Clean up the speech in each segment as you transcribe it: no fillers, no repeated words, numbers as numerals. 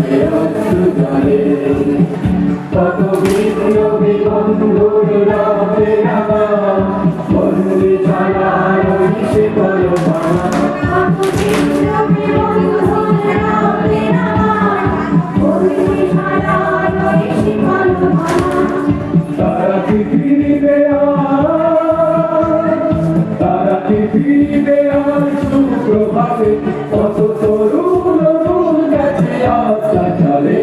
আছে অশ্রু জলে কত বিপ্লবী বন্ধুর রবে আমার বন্দি ছাড়া রইছে বলো মালা কত বিপ্লবী বন্ধুর রবে আমার বন্দি ছাড়া রইছে বলো মালা তারা কি ফিরিবে তারা কি ফিরিবে আমার সুপ্রভাতে কত তরুণ গেছে আশা চলে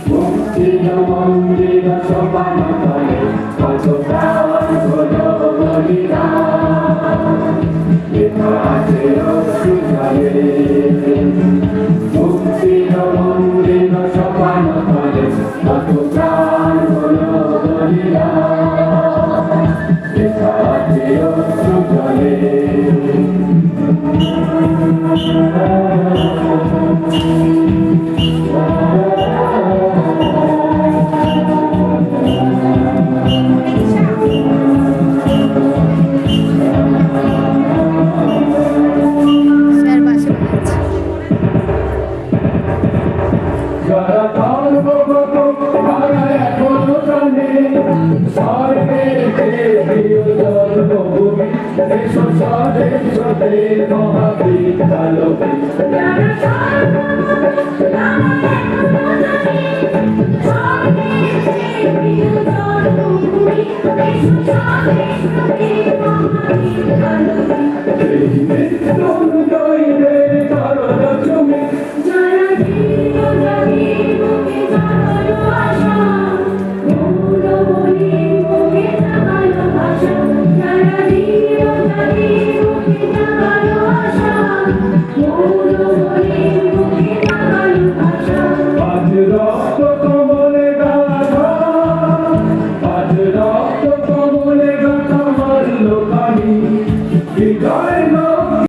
মুক্তির মন্দির সমান তলে কত প্রাণ হলো বলিদান লেখা আছে অশ্রু জলে মুক্তির মন্দির সমান তলে কত প্রাণ হলো বলিদান লেখা আছে অশ্রু জলে স্যার বাসে বলেছে যারা ধর্মগত তারা এখনো জানে স্বর্গের যে প্রিয় জন্মভূমি এসব স্বদেশের মহাবিদ্যালয় এই মৃত্যুঞ্জয়দের কারণ তুমি Oh